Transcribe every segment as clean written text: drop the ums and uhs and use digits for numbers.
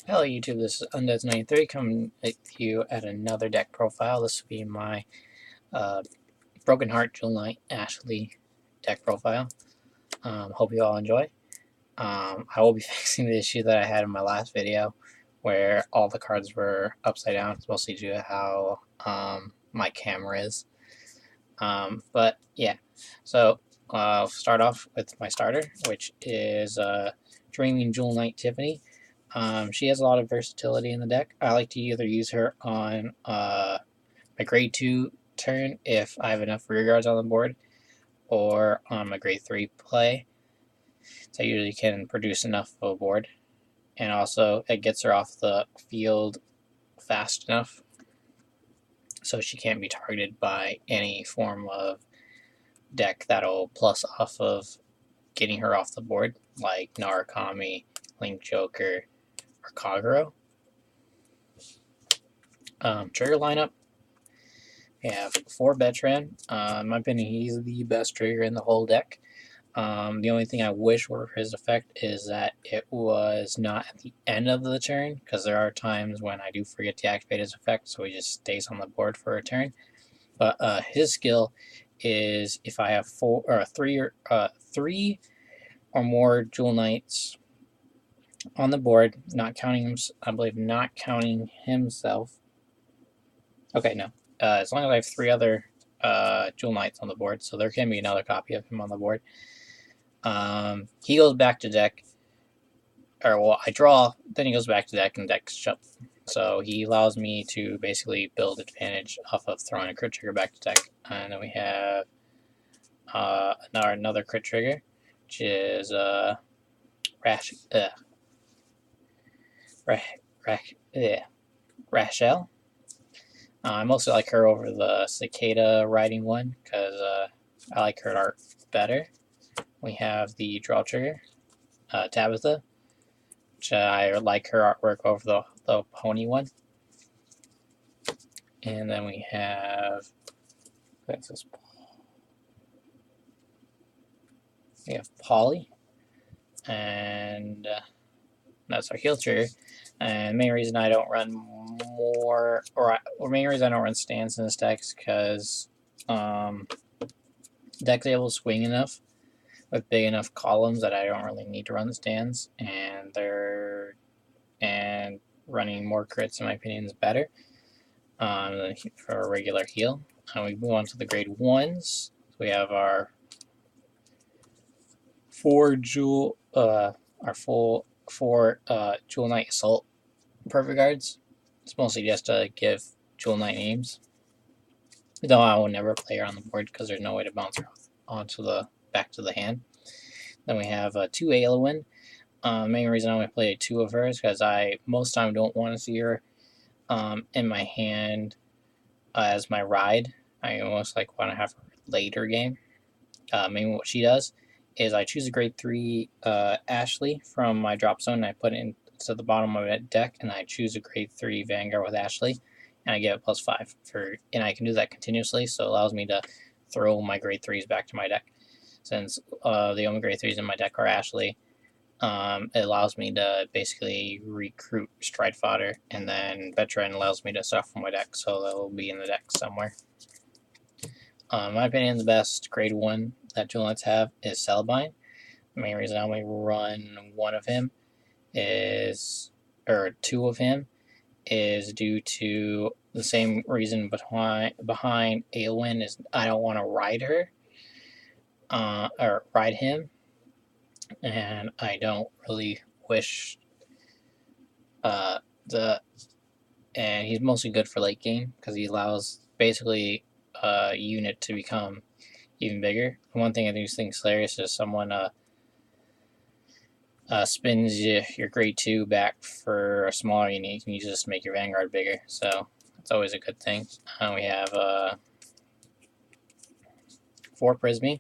Hello YouTube, this is Undeads93 coming with you at another deck profile. This will be my Broken Heart Jewel Knight Ashlei deck profile. Hope you all enjoy. I will be fixing the issue that I had in my last video where all the cards were upside down. It's mostly due to how my camera is. But yeah, so I'll start off with my starter, which is Dreaming Jewel Knight Tiffany. She has a lot of versatility in the deck. I like to either use her on my grade 2 turn if I have enough rear guards on the board, or on my grade 3 play. So I usually can produce enough of a board. And also, it gets her off the field fast enough so she can't be targeted by any form of deck that'll plus off of getting her off the board, like Narukami, Link Joker, or Kagero. Trigger lineup, we have 4 Betran. In my opinion, he's the best trigger in the whole deck. The only thing I wish were his effect is that it was not at the end of the turn, because there are times when I do forget to activate his effect, so he just stays on the board for a turn. But his skill is if I have three or more Jewel Knights on the board, not counting him, I believe not counting himself. Okay, no. As long as I have 3 other Jewel Knights on the board, so there can be another copy of him on the board. He goes back to deck, or well, I draw, then he goes back to deck, and deck's shut. So he allows me to basically build advantage off of throwing a crit trigger back to deck. And then we have another crit trigger, which is Rachel. I mostly like her over the Cicada riding one because I like her art better. We have the draw trigger, Tabitha, which I like her artwork over the pony one. And then we have Polly, and that's our heal trigger. And the main reason I don't run more, main reason I don't run stands in this deck is because deck's able to swing enough with big enough columns that I don't really need to run the stands, and running more crits in my opinion is better than for a regular heal. And we move on to the grade 1s. So we have our 4 Jewel Jewel Knight Assault Perfect Guards. It's mostly just to give Jewel Knight names. Though I will never play her on the board because there's no way to bounce her onto the back to the hand. Then we have 2 Aelowin. Main reason I only play 2 of her is because I most time don't want to see her in my hand as my ride. I almost like want to have her later game. Maybe what she does is I choose a grade 3 Ashlei from my drop zone, and I put it into the bottom of my deck, and I choose a grade 3 Vanguard with Ashlei, and I get a +5 and I can do that continuously, so it allows me to throw my grade 3s back to my deck. Since the only grade 3s in my deck are Ashlei, it allows me to basically recruit Stride Fodder, and then Veteran allows me to stuff from my deck, so that will be in the deck somewhere. In my opinion, the best grade 1 that Jewel Knights have is Cellbind. The main reason I only run 1 of him or 2 of him, is due to the same reason behind Aelwyn is I don't want to ride her, or ride him, and I don't really wish and he's mostly good for late game because he allows basically a unit to become even bigger. One thing I do think is hilarious is someone spins your grade 2 back for a smaller unit. You can use this to make your Vanguard bigger, so that's always a good thing. We have 4 Prismy.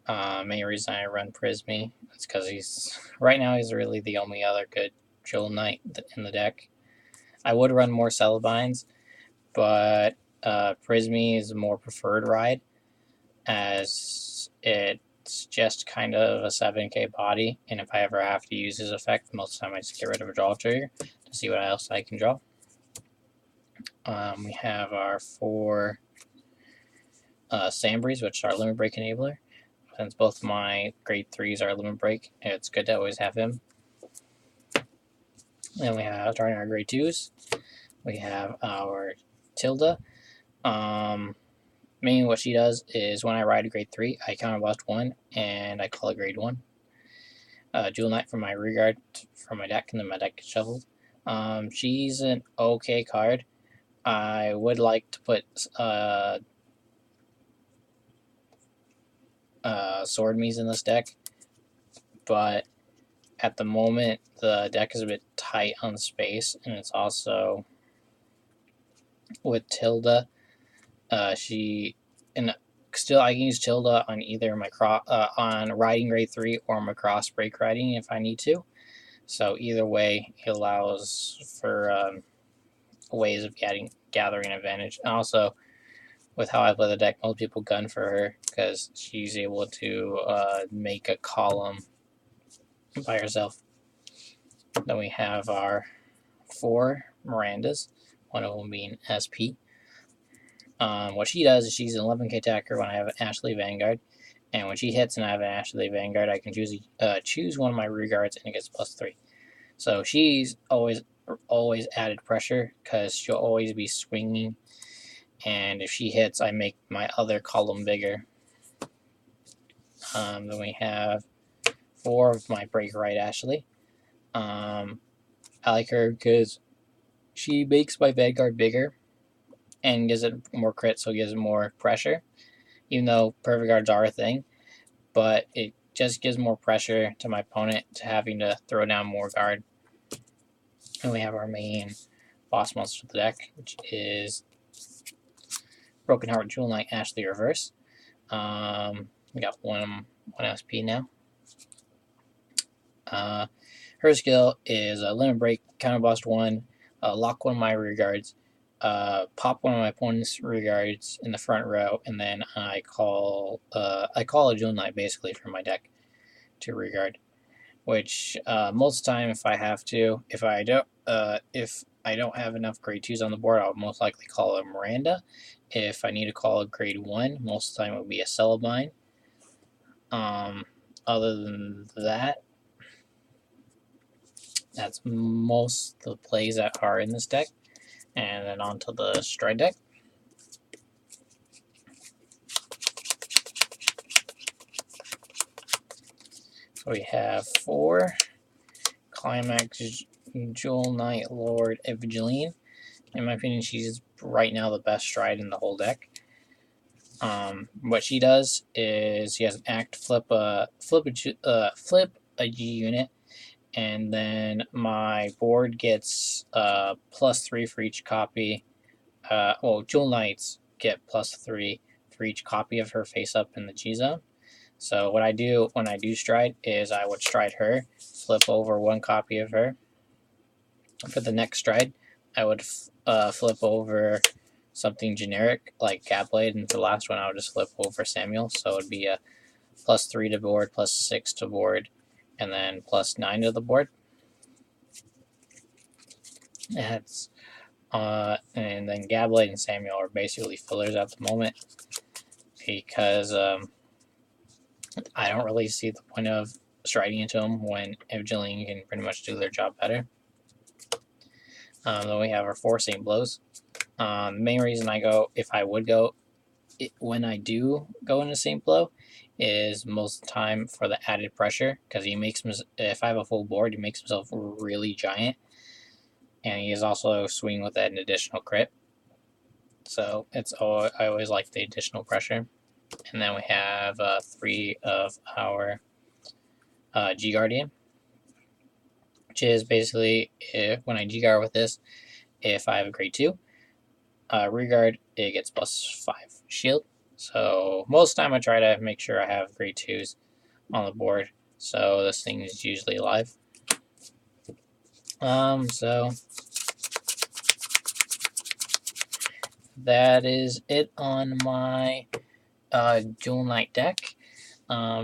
Main reason I run Prismy is because right now he's really the only other good Jewel Knight in the deck. I would run more Cellbinds, but Prismy is a more preferred ride, as it it's just kind of a 7k body, and if I ever have to use his effect, most of the time I just get rid of a draw trigger to see what else I can draw. We have our 4 Sambries, which are Limit Break Enabler. Since both my grade 3s are Limit Break, it's good to always have him. Then we have, starting our grade 2s, we have our Tilda. Mainly what she does is when I ride a grade 3, I counterblast 1, and I call it grade 1. Jewel Knight from my rear guard from my deck, and then my deck gets shuffled. She's an okay card. I would like to put Sword Me's in this deck, but at the moment the deck is a bit tight on space, and it's also with Tilda. She and still I can use Tilda on either my on riding grade 3 or my cross break riding if I need to. So either way, it allows for ways of gathering advantage. And also, with how I play the deck, most people gun for her because she's able to make a column by herself. Then we have our 4 Mirandas, one of them being SP. What she does is she's an 11k attacker when I have an Ashlei Vanguard, and when she hits and I have an Ashlei Vanguard, I can choose one of my rear guards and it gets +3. So she's always added pressure because she'll always be swinging, and if she hits, I make my other column bigger. Then we have 4 of my break right Ashlei. I like her because she makes my Vanguard bigger and gives it more crit, so it gives it more pressure. Even though perfect guards are a thing, but it just gives more pressure to my opponent to having to throw down more guard. And we have our main boss monster of the deck, which is Broken Heart Jewel Knight Ashlei Reverse. We got one SP now. Her skill is Limit Break, Counterblast 1, lock one of my rear guards, pop one of my opponent's rear guards in the front row, and then I call a Jewel Knight basically from my deck to rear guard. Which most of the time, if I have to, if I don't have enough grade 2s on the board, I'll most likely call a Miranda. If I need to call a grade 1, most of the time it would be a Celebine. Other than that, that's most of the plays that are in this deck. And then on to the Stride deck. So we have 4 Climax Jewel Knight Lord Evangeline. In my opinion, she's right now the best Stride in the whole deck. What she does is she has an act flip a G unit, and then my board gets +3 for each copy. Jewel Knights get +3 for each copy of her face up in the G zone. So what I do when I do Stride is I would Stride her, flip over 1 copy of her. For the next Stride, I would flip over something generic like Catblade, and for the last one I would just flip over Samuel. So it would be a +3 to board, +6 to board, and then +9 to the board. That's and then Gabblade and Samuel are basically fillers at the moment because I don't really see the point of striding into them when Evangeline can pretty much do their job better. Then we have our 4 Saint Blows. The main reason I go, if I would go, when I do go into Saint Blow, is most of the time for the added pressure, because he makes, if I have a full board, he makes himself really giant, and he is also swinging with an additional crit. So I always like the additional pressure. And then we have 3 of our G Guardian, which is basically when I G Guard with this, if I have a grade 2 rear guard, it gets +5 shield. So most of the time I try to make sure I have grade 2s on the board, so this thing is usually alive. So that is it on my Jewel Knight deck.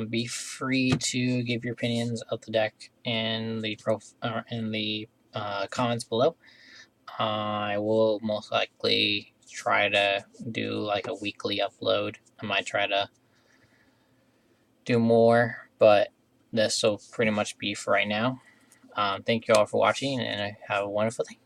Be free to give your opinions of the deck in the comments below. I will most likely try to do like a weekly upload. I might try to do more, but this will pretty much be for right now. Thank you all for watching, and have a wonderful day.